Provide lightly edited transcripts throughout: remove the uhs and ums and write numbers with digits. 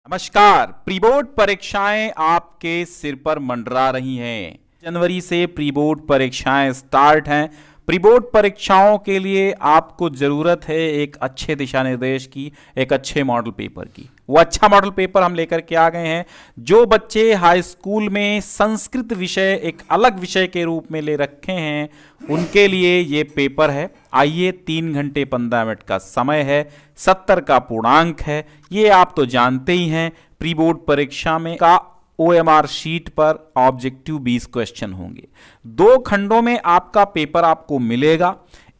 नमस्कार। Pre board परीक्षाएं आपके सिर पर मंडरा रही हैं। जनवरी से प्री बोर्ड परीक्षाएं स्टार्ट हैं। प्री बोर्ड परीक्षाओं के लिए आपको जरूरत है एक अच्छे दिशा निर्देश की, एक अच्छे मॉडल पेपर की। वो अच्छा मॉडल पेपर हम लेकर के आ गए हैं। जो बच्चे हाई स्कूल में संस्कृत विषय एक अलग विषय के रूप में ले रखे हैं उनके लिए ये पेपर है। आइए, 3 घंटे 15 मिनट का समय है, 70 का पूर्णांक है। ये आप तो जानते ही हैं, प्री बोर्ड परीक्षा में का OMR शीट पर ऑब्जेक्टिव 20 क्वेश्चन होंगे। 2 खंडों में आपका पेपर आपको मिलेगा।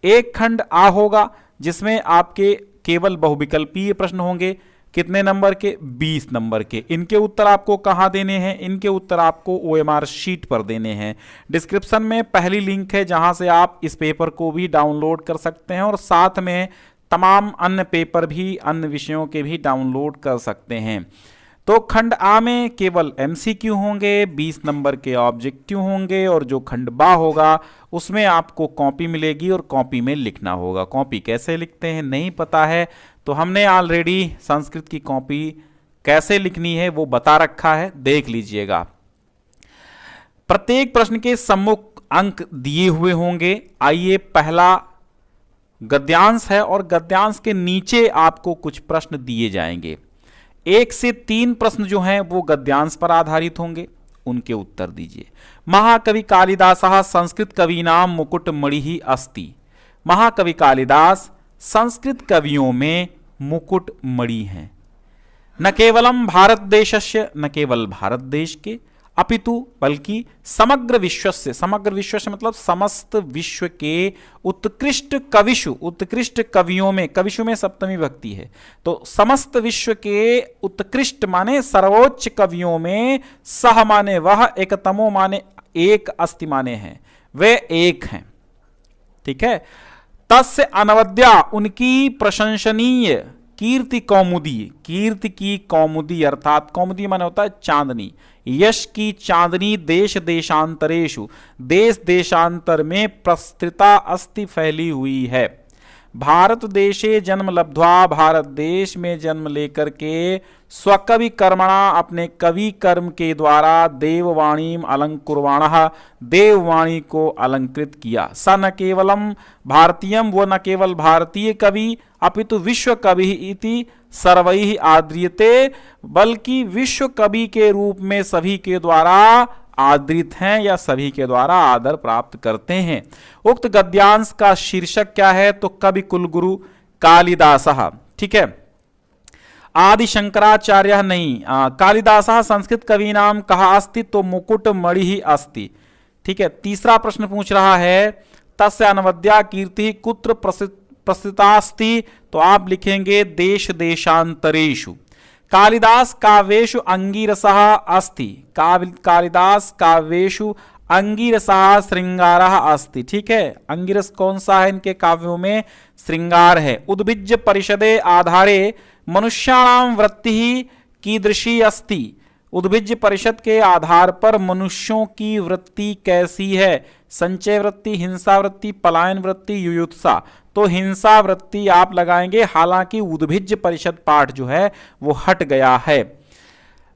एक खंड आ होगा जिसमें आपके केवल बहुविकल्पीय प्रश्न होंगे। कितने नंबर के? 20 नंबर के। इनके उत्तर आपको कहां देने हैं? इनके उत्तर आपको OMR शीट पर देने हैं। डिस्क्रिप्शन में पहली लिंक है जहां से आप इस पेपर को भी डाउनलोड कर सकते हैं और साथ में तमाम अन्य पेपर भी, अन्य विषयों के भी डाउनलोड कर सकते हैं। तो खंड आ में केवल MCQ होंगे, 20 नंबर के ऑब्जेक्टिव होंगे और जो खंड बा होगा उसमें आपको कॉपी मिलेगी और कॉपी में लिखना होगा। कॉपी कैसे लिखते हैं नहीं पता है तो हमने ऑलरेडी संस्कृत की कॉपी कैसे लिखनी है वो बता रखा है, देख लीजिएगा। प्रत्येक प्रश्न के सम्मुख अंक दिए हुए होंगे। आइए, पहला गद्यांश है और गद्यांश के नीचे आपको कुछ प्रश्न दिए जाएंगे। 1 से 3 प्रश्न जो हैं वो गद्यांश पर आधारित होंगे, उनके उत्तर दीजिए। महाकवि कालिदासः संस्कृत कवीनां मुकुटमणिः अस्ति। महाकवि कालिदास संस्कृत कवियों में मुकुटमणि हैं। न केवलम भारत देशस्य, न केवल भारत देश के, अपितु बल्कि समग्र विश्वस्य, समग्र विश्व मतलब समस्त विश्व के उत्कृष्ट कविषु, उत्कृष्ट कवियों में, कविषु में सप्तमी विभक्ति है तो समस्त विश्व के उत्कृष्ट माने सर्वोच्च कवियों में सह माने वह, एकतमो माने एक, अस्ति माने हैं, वे एक हैं। ठीक है। तस्य अनवद्या उनकी प्रशंसनीय कीर्ति कौमुदी, कीर्ति की कौमुदी अर्थात कौमुदी माने होता है चांदनी, यश की चांदनी देश देशांतरेषु, देश देशांतर में प्रस्तृता अस्ति फैली हुई है। भारत देशे जन्म लब्ध्वा, भारत देश में जन्म लेकर के स्वकवि कर्मणा अपने कवि कर्म के द्वारा देववाणीम अलंकुर्वाणः, देववाणी को अलंकृत किया। स न केवलम भारतीयम, वो न केवल भारतीय कवि, अपितु विश्व कवि इति सर्वैः आद्रियते, बल्कि विश्व कवि के रूप में सभी के द्वारा आदृत हैं या सभी के द्वारा आदर प्राप्त करते हैं। उक्त गद्यांश का शीर्षक क्या है? तो कवि कुलगुरु कालिदासः। ठीक है। आदि शंकराचार्य नहीं, कालिदासः संस्कृत कवीनाम कहा अस्ति, तो मुकुटमणिः अस्ति। ठीक है। तीसरा प्रश्न पूछ रहा है तस्य अनवद्या कीर्ति कुत्र प्रसिद्धास्ति, तो आप लिखेंगे देश देशांतरेषु। कालिदास काव्येषु अंगिरसः अस्ति, कालिदास काव्येषु अंगिरसः श्रृंगारः अस्ति। ठीक है। अंगिरस कौन सा है? इनके काव्यों में श्रृंगार है। उद्भिज्य परिषदे आधारे मनुष्याणां वृत्तिः कीदृशी अस्ति, उद्भिज्य परिषद के आधार पर मनुष्यों की वृत्ति कैसी है? संचय वृत्ति, हिंसा वृत्ति, पलायन वृत्ति, युयुत्सा। तो हिंसा वृत्ति आप लगाएंगे, हालांकि उद्भिज्य परिषद पाठ जो है वो हट गया है।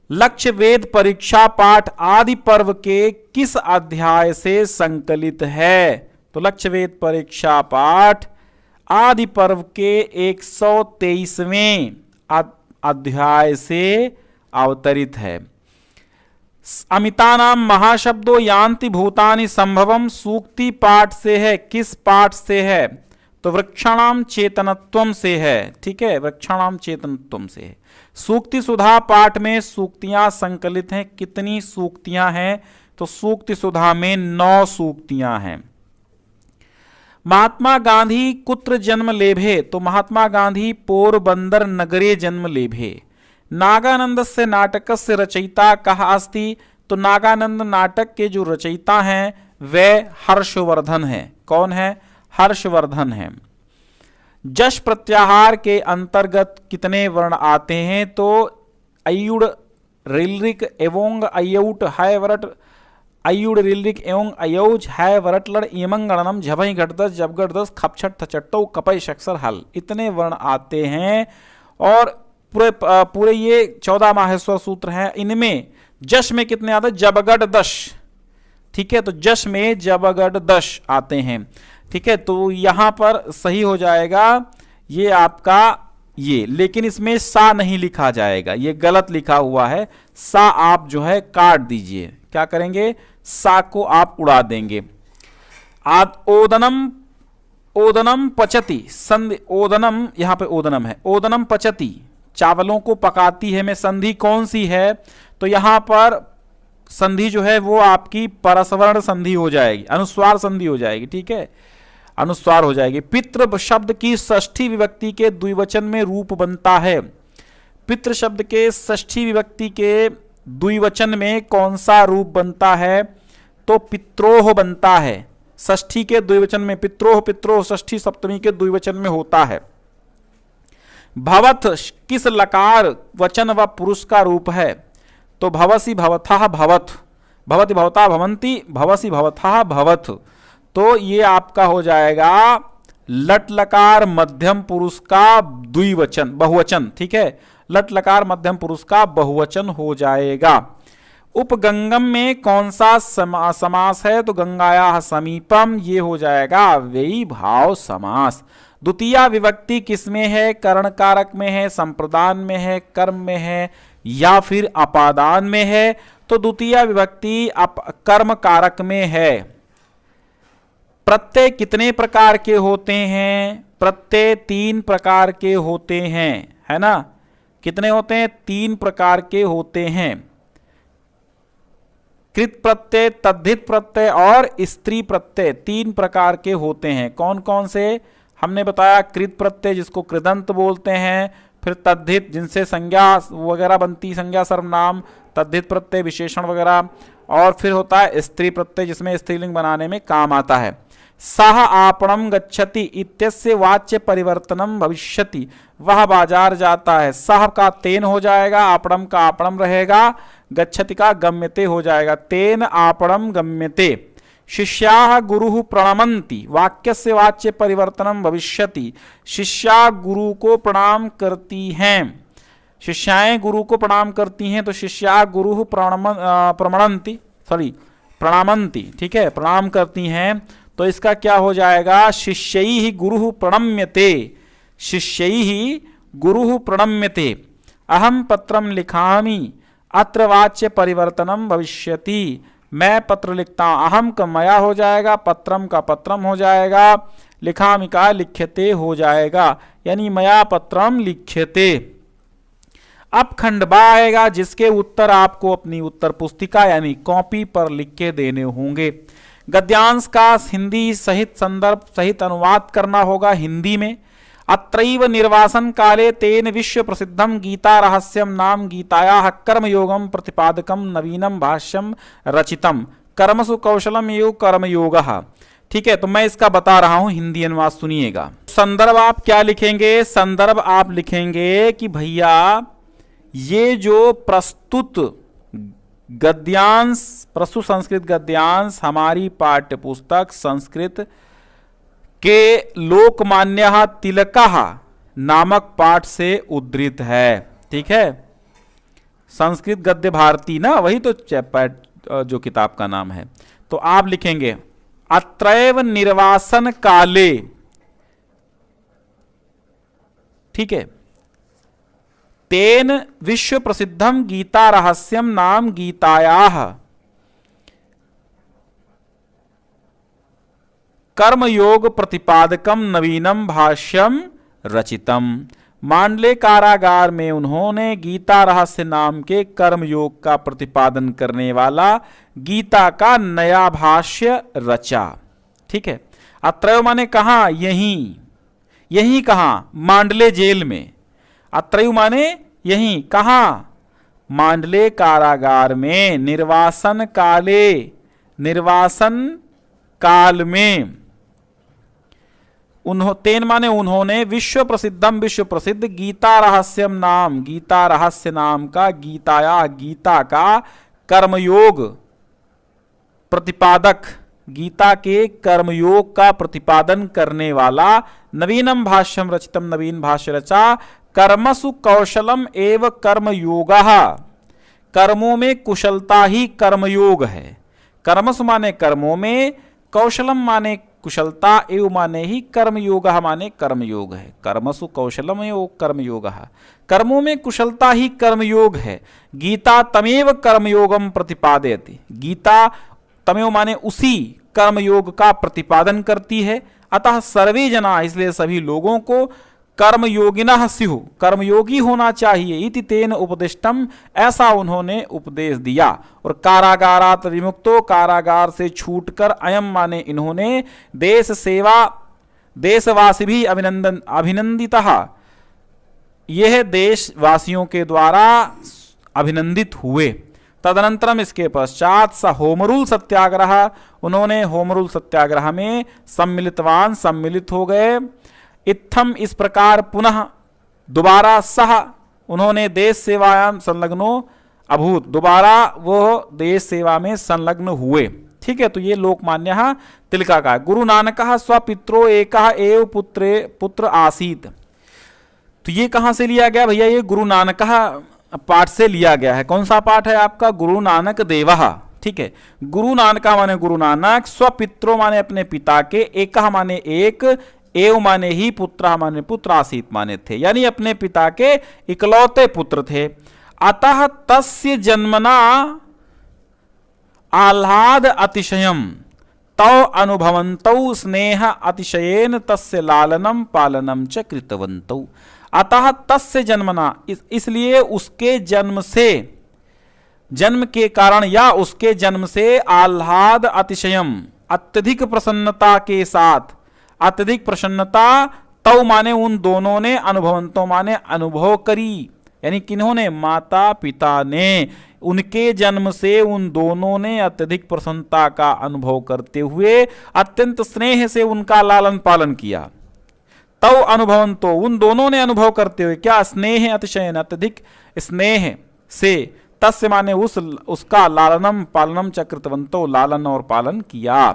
लक्ष्य वेद परीक्षा पाठ आदि पर्व के किस अध्याय से संकलित है? तो लक्ष्य वेद परीक्षा पाठ आदि पर्व के 123वें अध्याय से अवतरित है। अमितानाम महाशब्दो यान्ति भूतानि संभवम सूक्ति पाठ से है। किस पाठ से है? तो वृक्षाणाम चेतनत्वम से है। ठीक है, वृक्षाणाम चेतनत्वम से है। सूक्ति सुधा पाठ में सूक्तियां संकलित हैं। कितनी सूक्तियां हैं? तो सूक्ति सुधा में 9 सूक्तियां हैं। महात्मा गांधी कुत्र जन्म लेभे, तो महात्मा गांधी पोरबंदर नगरे जन्म लेभे। नागानंदस्य नाटकस्य रचयिता कः अस्ति, तो नागानंद नाटक के जो रचयिता हैं वे हर्षवर्धन हैं। कौन है? हर्षवर्धन है। जश प्रत्याहार के अंतर्गत कितने वर्ण आते हैं? तो अयुड़ रिलरिक एवं अयौट है वरट, अयुड़ रिलरिक एवं अयौज है वरट लड़ इमंग गणनम झभई घटदस जबगढ़दस खपछट थचट्टो कपई शक्सर हल, इतने वर्ण आते हैं। और पूरे ये 14 माहेश्वर सूत्र हैं। इनमें जश में कितने आते हैं? जबगढ़ 10। ठीक है, तो जश में जबगढ़ 10 आते हैं। ठीक है, तो यहां पर सही हो जाएगा ये आपका ये, लेकिन इसमें सा नहीं लिखा जाएगा, ये गलत लिखा हुआ है। सा आप जो है काट दीजिए। क्या करेंगे? सा को आप उड़ा देंगे। ओदनम ओदनम पचती, संधि ओदनम, यहां पे ओदनम है, ओदनम पचती, चावलों को पकाती है में संधि कौन सी है? तो यहां पर संधि जो है वो आपकी परस्वर्ण संधि हो जाएगी, अनुस्वार संधि हो जाएगी। ठीक है, अनुस्वार हो जाएगी। पितृ शब्द की षष्ठी विभक्ति के द्विवचन में रूप बनता है। पितृ शब्द के षष्ठी विभक्ति के द्विवचन में कौन सा रूप बनता है? तो पित्रोह बनता है। षष्ठी के द्विवचन में पित्रोह, पित्रोह षष्ठी सप्तमी के द्विवचन में होता है। भवथ किस लकार वचन व पुरुष का रूप है? तो भवसी भवथः भवथ, भवति भवता भवंती, भवसी भवथः भवथ। तो ये आपका हो जाएगा लट लकार मध्यम पुरुष का द्विवचन, बहुवचन। ठीक है, लट लकार मध्यम पुरुष का बहुवचन हो जाएगा। उपगंगम में कौन सा समास है? तो गंगाया समीपम, ये हो जाएगा अव्ययी भाव समास। द्वितीया विभक्ति किसमें है? करण कारक में है, संप्रदान में है, कर्म में है या फिर अपादान में है? तो द्वितीया विभक्ति कर्म कारक में है। प्रत्यय कितने प्रकार के होते हैं? प्रत्यय 3 प्रकार के होते हैं, है ना? कितने होते हैं? 3 प्रकार के होते हैं। कृत प्रत्यय, तद्धित प्रत्यय और स्त्री प्रत्यय 3 प्रकार के होते हैं। कौन कौन से? हमने बताया कृत प्रत्यय जिसको कृदंत बोलते हैं, फिर तद्धित जिनसे संज्ञा वगैरह बनती, संज्ञा सर्वनाम, तद्धित प्रत्यय विशेषण वगैरह, और फिर होता है स्त्री प्रत्यय जिसमें स्त्रीलिंग बनाने में काम आता है। सह आपणम गच्छति इत्यस्य वाच्य परिवर्तनम भविष्यति, वह बाजार जाता है। सह का तेन हो जाएगा, आपणम का आपणम रहेगा, गच्छति का गम्यते हो जाएगा। तेन आपणम गम्यते। शिष्याः गुरुः प्रणमन्ति, वाक्यस्य वाच्य परिवर्तनम भविष्यति। शिष्या गुरु को प्रणाम करती हैं, शिष्याएं गुरु को प्रणाम करती हैं, तो शिष्या गुरु प्रणमन्ति, प्रणामन्ति। ठीक है, प्रणाम करती हैं, तो इसका क्या हो जाएगा? शिष्यैः गुरुः प्रणम्यते, शिष्यैः गुरुः प्रणम्यते। अहम पत्रम लिखामि अत्र वाच्य परिवर्तनम भविष्यति, मैं पत्र लिखता हूं। अहम का मया हो जाएगा, पत्रम का पत्रम हो जाएगा, लिखामि का लिख्यते हो जाएगा, यानी मया पत्रम लिख्यते। अब खंडबा आएगा जिसके उत्तर आपको अपनी उत्तर पुस्तिका यानी कॉपी पर लिख के देने होंगे। गद्यांश का हिंदी सहित संदर्भ सहित अनुवाद करना होगा हिंदी में। अत्रैव निर्वासन काले तेन विश्व प्रसिद्धम गीता रहस्यम नाम गीतायाः कर्मयोगम प्रतिपादकम नवीनम भाष्यम रचितम कर्मसु कौशलम योग कर्मयोगः। ठीक है, तो मैं इसका बता रहा हूं हिंदी अनुवाद, सुनिएगा। संदर्भ आप क्या लिखेंगे? संदर्भ आप लिखेंगे कि भैया ये जो प्रस्तुत गद्यांश, प्रस्तुत संस्कृत गद्यांश हमारी पाठ्य पुस्तक संस्कृत के लोकमान्य तिलकः नामक पाठ से उद्धृत है। ठीक है, संस्कृत गद्य भारती ना, वही तो जो किताब का नाम है। तो आप लिखेंगे अत्रैव निर्वासन काले, ठीक है, तेन विश्व प्रसिद्धम गीता रहस्यम नाम गीतायाः कर्मयोग प्रतिपादकम नवीनम भाष्यम रचितम। मांडले कारागार में उन्होंने गीता रहस्य नाम के कर्मयोग का प्रतिपादन करने वाला गीता का नया भाष्य रचा। ठीक है, अत्रैव माने कहा? यहीं, यहीं कहा? मांडले जेल में। अत्रैव माने यहीं, कहा? मांडले कारागार में। निर्वासन काले, निर्वासन काल में। तेन माने उन्होंने विश्व प्रसिद्धम, विश्व प्रसिद्ध गीता रहस्यम नाम, गीता रहस्य नाम का गीताया, गीता का कर्मयोग प्रतिपादक, गीता के कर्मयोग का प्रतिपादन करने वाला नवीनम भाष्यम रचितम, नवीन भाष्य रचा कर्मसु कौशलम एव कर्मयोगः, कर्मों में कुशलता ही कर्मयोग है। कर्मसु माने कर्मों में, कौशलम माने कुशलता, एव माने ही कर्मयोगः माने कर्मयोग है। कर्मसु कौशलम एव कर्मयोगः, कर्मों में कुशलता ही कर्मयोग है। गीता तमेव कर्मयोगम प्रतिपादयति, गीता तमेव माने उसी कर्मयोग का प्रतिपादन करती है। अतः सर्वे जना, इसलिए सभी लोगों को कर्मयोगिनः स्युः, कर्मयोगी होना चाहिए। इति तेन उपदिष्टम, ऐसा उन्होंने उपदेश दिया। और कारागारात विमुक्तो, कारागार से छूटकर, अयम माने इन्होंने, देश सेवा, देशवासी भी अभिनंदितः, यह देशवासियों के द्वारा अभिनंदित हुए। तदनंतरम, इसके पश्चात, स होमरूल सत्याग्रह, उन्होंने होमरूल सत्याग्रह में सम्मिलित हो गए। इत्थम, इस प्रकार, पुनः दोबारा, सह, उन्होंने देश सेवायाम संलग्नो अभूत, दोबारा वो देश सेवा में संलग्न हुए। ठीक है, तो ये लोकमान्य तिलका का। गुरु नानक स्वपित्रो एकः एव पुत्र आसीत, तो ये कहां से लिया गया भैया? ये गुरु नानक पाठ से लिया गया है। कौन सा पाठ है आपका? गुरु नानक देवः। ठीक है, गुरु नानक माने गुरु नानक, स्वपित्रो माने अपने पिता के, एकः माने एक, एव माने ही, पुत्र माने पुत्र, आसीत माने थे, यानी अपने पिता के इकलौते पुत्र थे। अतः तस्य जन्मना आह्लाद अतिशयम तौ अनुभवन्तौ स्नेह अतिशयेन तस्य लालनम पालनम च कृतवन्तौ। अतः तस्य जन्मना, इसलिए उसके जन्म से, जन्म के कारण या उसके जन्म से, आह्लाद अतिशयम, अत्यधिक प्रसन्नता के साथ, अत्यधिक प्रसन्नता, तौ माने उन दोनों ने, अनुभवंतो माने अनुभव करी, यानी किन्होंने? माता पिता ने। उनके जन्म से उन दोनों ने अत्यधिक प्रसन्नता का अनुभव करते हुए अत्यंत स्नेह से उनका लालन पालन किया। तौ अनुभवंतो, उन दोनों ने अनुभव करते हुए, क्या? स्नेह अतिशयन, अत्यधिक स्नेह से, तस्य माने उसका, लालनम पालनम च कृतवंतो, लालन और पालन किया।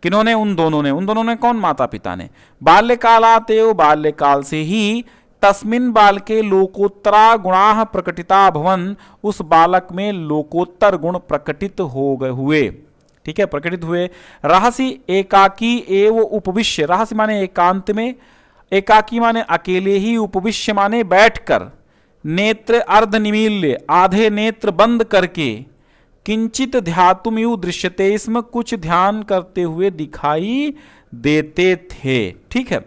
किन्होंने? उन दोनों ने। उन दोनों ने कौन? माता पिता ने। बाल्यकालात् एव, बाल्यकाल से ही, तस्मिन् बालके लोकोत्तरा गुणाः प्रकटिता भवन, उस बालक में लोकोत्तर गुण प्रकटित हो गए हुए। ठीक है, प्रकटित हुए। रहसि एकाकी एव उपविश्य, रहसि माने एकांत में, एकाकी माने अकेले ही, उपविश्य माने बैठकर, नेत्र अर्ध निमील्य, आधे नेत्र बंद करके, किंचित ध्यातुमिव दृश्यते, इसमें कुछ ध्यान करते हुए दिखाई देते थे। ठीक है,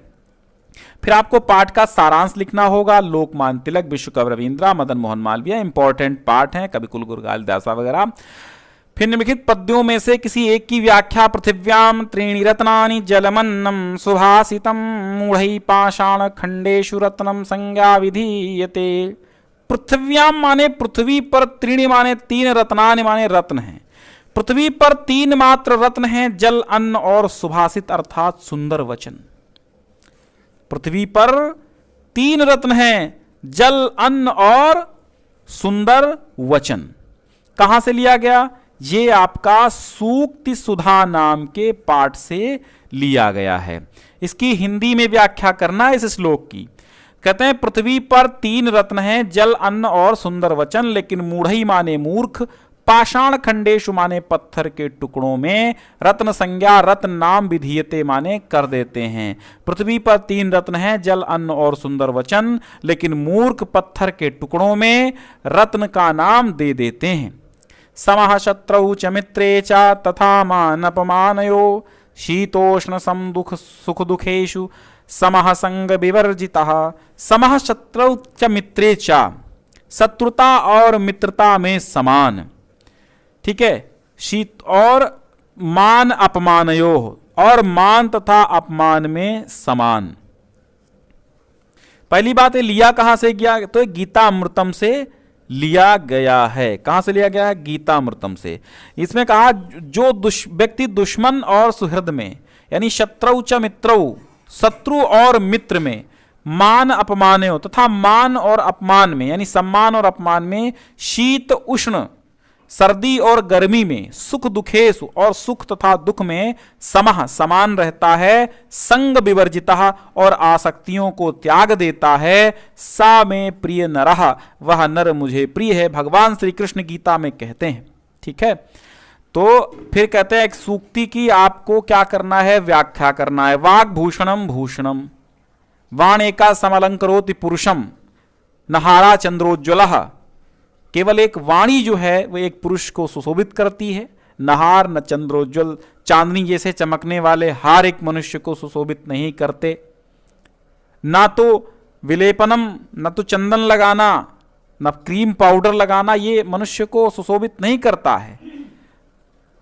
फिर आपको पाठ का सारांश लिखना होगा। लोकमान्य तिलक, विश्व कवि रविंद्र, मदन मोहन मालवीय, इंपॉर्टेंट पार्ट है, कवि कुलगुरु कालिदास वगैरह। फिर निम्नलिखित पद्यों में से किसी एक की व्याख्या। पृथिव्याम त्रीणि रत्नानि जलमन्नम सुभाषितम मूढ़ै पाषाण खंडेषु रत्नम संज्ञा विधीयते। पृथिव्याम माने पृथ्वी पर, त्रीणि माने तीन, रत्नानि माने रत्न हैं। पृथ्वी पर तीन मात्र रत्न हैं, जल, अन्न और सुभाषित अर्थात सुंदर वचन। पृथ्वी पर तीन रत्न हैं, जल, अन्न और सुंदर वचन। कहां से लिया गया? ये आपका सूक्ति सुधा नाम के पाठ से लिया गया है। इसकी हिंदी में व्याख्या करना इस श्लोक की। कहते हैं पृथ्वी पर तीन रत्न हैं, जल, अन्न और सुंदर वचन, लेकिन मूढ़ई माने मूर्ख, पाषाण खंडेशु माने पत्थर के टुकड़ों में, रत्न संज्ञा रत्न नाम विधीयते माने कर देते हैं। पृथ्वी पर तीन रत्न हैं, जल, अन्न और सुंदर वचन, लेकिन मूर्ख पत्थर के टुकड़ों में रत्न का नाम दे देते हैं। समः शत्रौ च मित्रे च तथा मानपमानयो, शीतोष्ण समदुख सुख दुखेषु समः संग विवर्जितः। समः शत्रौ च मित्रे च, शत्रुता और मित्रता में समान। ठीक है, शीत और मान अपमानयो, और मान तथा अपमान में समान। पहली बात है, लिया कहां से गया? तो गीता अमृतम से लिया गया है। कहां से लिया गया है? गीता अमृतम से। इसमें कहा जो व्यक्ति दुश्मन और सुहृद में, यानी शत्रु च मित्रौ, शत्रु और मित्र में, मान अपमानयो तथा मान और अपमान में, यानी सम्मान और अपमान में, शीत उष्ण सर्दी और गर्मी में, सुख दुखेषु और सुख तथा दुख में समः समान रहता है, संग विवर्जितः और आसक्तियों को त्याग देता है, सा में प्रिय नरः वह नर मुझे प्रिय है, भगवान श्री कृष्ण गीता में कहते हैं। ठीक है, तो फिर कहते हैं एक सूक्ति की आपको क्या करना है, व्याख्या करना है। वाग् भूषणम भूषणम वाणेका समलंकरोति पुरुषम नहारा चंद्रोज्ज्वलः। केवल एक वाणी जो है वो एक पुरुष को सुशोभित करती है, नहार न चंद्रोज्ज्वल, चांदनी जैसे चमकने वाले हार एक मनुष्य को सुशोभित नहीं करते। ना तो विलेपनम, न तो चंदन लगाना, न क्रीम पाउडर लगाना, ये मनुष्य को सुशोभित नहीं करता है।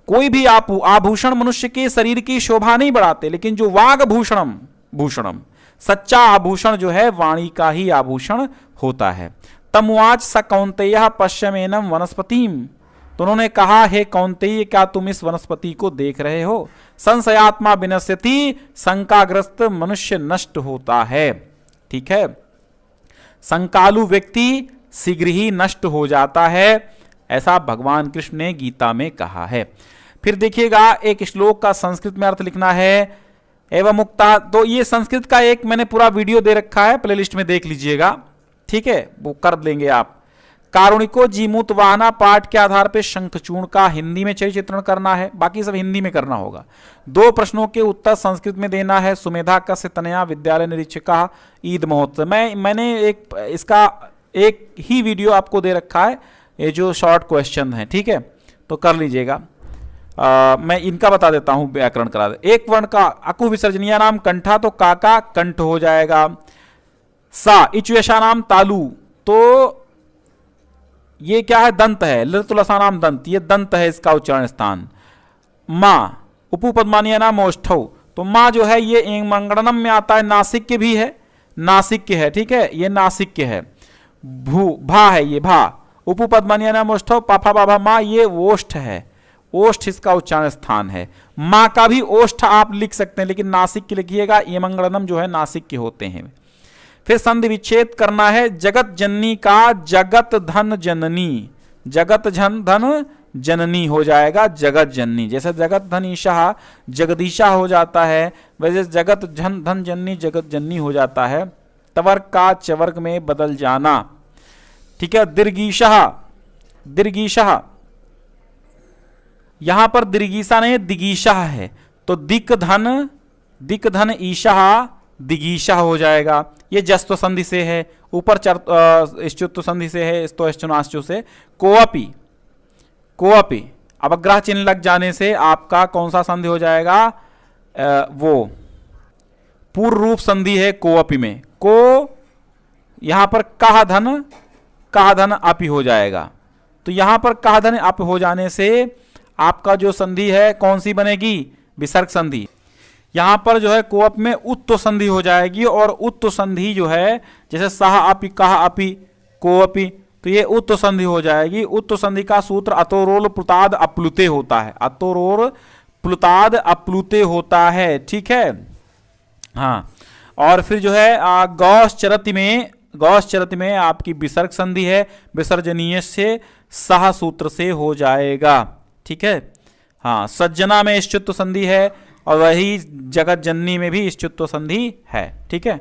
कोई भी आभूषण मनुष्य के शरीर की शोभा नहीं बढ़ाते, लेकिन जो वाग भूषणम भूषणम, सच्चा आभूषण जो है वाणी का ही आभूषण होता है। तमुआच स कौन्तेयः पश्यमेनम वनस्पतिम, तो उन्होंने कहा हे कौन्तेय क्या तुम इस वनस्पति को देख रहे हो। संशयात्मा विनश्यति, शंकाग्रस्त मनुष्य नष्ट होता है। ठीक है, शंकालु व्यक्ति शीघ्र ही नष्ट हो जाता है, ऐसा भगवान कृष्ण ने गीता में कहा है। फिर देखिएगा एक श्लोक का संस्कृत में अर्थ लिखना है, एवं मुक्ता, तो ये संस्कृत का एक मैंने पूरा वीडियो दे रखा है, प्लेलिस्ट में देख लीजिएगा। ठीक है, वो कर लेंगे आप। कारुणिको जीमूत वाहना पाठ के आधार पर शंखचूर्ण का हिंदी में चित्रण करना है, बाकी सब हिंदी में करना होगा। 2 प्रश्नों के उत्तर संस्कृत में देना है। सुमेधा कस्य तनया विद्यालय निरीक्षका ईद महोत्सव। मैंने इसका एक ही वीडियो आपको दे रखा है, ये जो शॉर्ट क्वेश्चन है। ठीक है, तो कर लीजिएगा। मैं इनका बता देता हूं, व्याकरण करा दे। एक वर्ण का अकु विसर्जनीय नाम कंठा, तो काका कंठ हो जाएगा। सा इचुयशा नाम तालु, तो ये क्या है, दंत है। लृतुलसा नाम दंत, ये दंत है इसका उच्चारण स्थान। माँ उपपद्मानीय नाम ओष्ठौ, तो माँ जो है ये एंगमंगड़नम में आता है, नासिक भी है, नासिक है। ठीक है, ये नासिक है। भू भा है, ये भा उपपद्मानीय नाम ओष्ठौ, पाफा बाभा माँ, ये ओष्ठ है, ओष्ठ इसका उच्चारण स्थान है। माँ का भी ओष्ठ आप लिख सकते हैं, लेकिन नासिक के लिखिएगा, ये मंगलनम जो है नासिक के होते हैं। फिर संधि विच्छेद करना है। जगत जननी का जगत धन जननी, जगत धन जननी हो जाएगा जगत जननी। जैसे जगत धन ईशा जगदीशा हो जाता है, वैसे जगत धन जननी जगत जननी हो जाता है। तवर्ग का चवर्ग में बदल जाना। ठीक है, दीर्घीशा, दीर्घीशा, यहां पर दीर्घीशा नहीं दिगीशा है, तो दिक धन ईशा दिगीशा हो जाएगा। ये जस्त्व संधि से है, ऊपर इष्टुत्व संधि से है, स्तो से। कोअपि, कोअपि अवग्रह चिन्ह लग जाने से आपका कौन सा संधि हो जाएगा, वो पूर्व रूप संधि है कोअपि में। को यहां पर कह धन अपि हो जाएगा, तो यहां पर कह धन अप हो जाने से आपका जो संधि है कौन सी बनेगी, विसर्ग संधि। यहां पर जो है कोअप में उत्तो संधि हो जाएगी, और उत्तो संधि जो है जैसे सह अपि कह अपि कोअपि, तो ये उत्तो संधि हो जाएगी। उत्तो संधि का सूत्र अतोरोल प्लुताद अप्लुते होता है, अतोरोल प्लुताद अप्लुते होता है। ठीक है, हाँ। और फिर जो है गौश चरति में आपकी विसर्ग संधि है, विसर्जनीय से सह सूत्र से हो जाएगा। ठीक है, हाँ। सज्जना में इष्टुत्व संधि है, और वही जगत जननी में भी इष्टुत्व संधि है। ठीक है,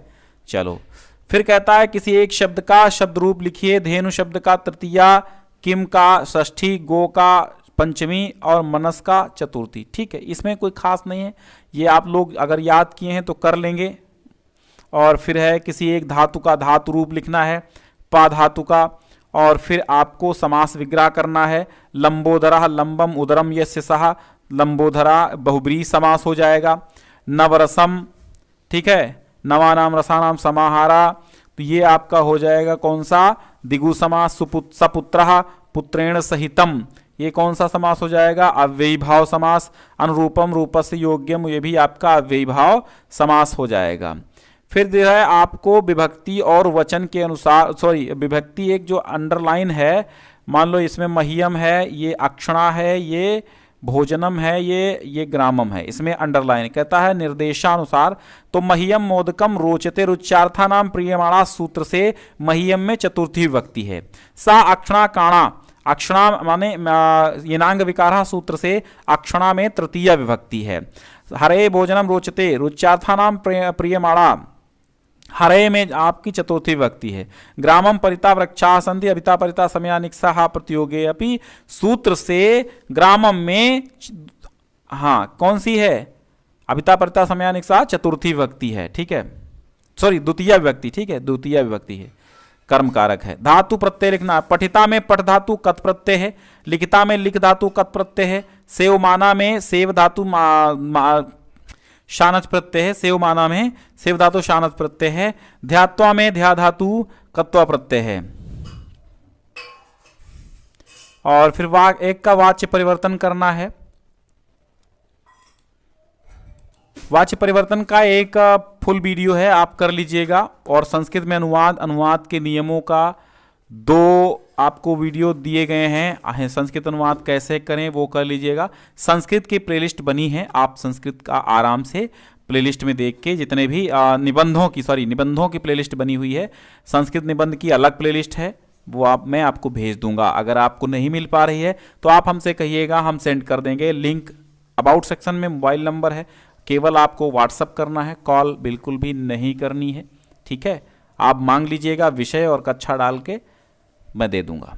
चलो फिर कहता है किसी एक शब्द का शब्द रूप लिखिए। धेनु शब्द का तृतीया, किम का षष्ठी, गो का पंचमी और मनस का चतुर्थी। ठीक है, इसमें कोई खास नहीं है, ये आप लोग अगर याद किए हैं तो कर लेंगे। और फिर है किसी एक धातु का धातु रूप लिखना है, पा धातु का। और फिर आपको समास विग्रह करना है। लंबोदरा लंबम उदरम यस्य सह, लंबोधरा बहुब्रीहि समास हो जाएगा। नवरसम, ठीक है, नवानाम रसानाम समाहारा, तो ये आपका हो जाएगा कौन सा, दिगु समास। सपुत्रः पुत्रेण सहितम, ये कौन सा समास हो जाएगा, अव्ययी भाव समास। अनुरूपम रूपस्य योग्यम, ये भी आपका अव्ययी भाव समास हो जाएगा। फिर जो है आपको विभक्ति और वचन के अनुसार, विभक्ति एक जो अंडरलाइन है, मान लो इसमें मह्यम है, ये अक्षणा है, ये भोजनम है, ये ग्रामम है, इसमें अंडरलाइन कहता है निर्देशानुसार। तो मह्यम मोदकम रोचते रुच्यार्थानाम प्रियमाणा सूत्र से मह्यम में चतुर्थी विभक्ति है। सा अक्षणा काणा, अक्षणा माने येनांग विकारः सूत्र से अक्षणा में तृतीया विभक्ति है। हरे भोजनम रोचते, रुच्यार्थानाम प्रियमाणा, हरे में आपकी चतुर्थी विभक्ति है। ग्रामम परिता वृक्षा सन्ति, अभिता परिता समयानिक्सा प्रतियोगे अपि, सूत्र से ग्रामम में हाँ कौन सी है, अभिता परिता समयानिक्सा चतुर्थी विभक्ति है, ठीक है, सॉरी द्वितीय विभक्ति, ठीक है, द्वितीय विभक्ति है, कर्म कारक है। धातु प्रत्यय लिखना, पठिता में पठ धातु कत प्रत्यय है, लिखिता में लिख धातु कत प्रत्यय है, सेवमाना में सेव धातु शानच प्रत्यय है, सेवमाना में सेव धातु शानच प्रत्यय है, ध्यात्वा में ध्या धातु कत्वा प्रत्यय है। और फिर एक का वाच्य परिवर्तन करना है। वाच्य परिवर्तन का एक फुल वीडियो है, आप कर लीजिएगा। और संस्कृत में अनुवाद के नियमों का 2 आपको वीडियो दिए गए हैं, संस्कृत अनुवाद कैसे करें वो कर लीजिएगा। संस्कृत की प्लेलिस्ट बनी है, आप संस्कृत का आराम से प्लेलिस्ट में देख के जितने भी निबंधों की प्लेलिस्ट बनी हुई है, संस्कृत निबंध की अलग प्लेलिस्ट है, वो मैं आपको भेज दूंगा। अगर आपको नहीं मिल पा रही है तो आप हमसे कहिएगा, हम सेंड कर देंगे। लिंक अबाउट सेक्शन में मोबाइल नंबर है, केवल आपको व्हाट्सअप करना है, कॉल बिल्कुल भी नहीं करनी है, ठीक है। आप मांग लीजिएगा, विषय और कक्षा डाल के मैं दे दूंगा।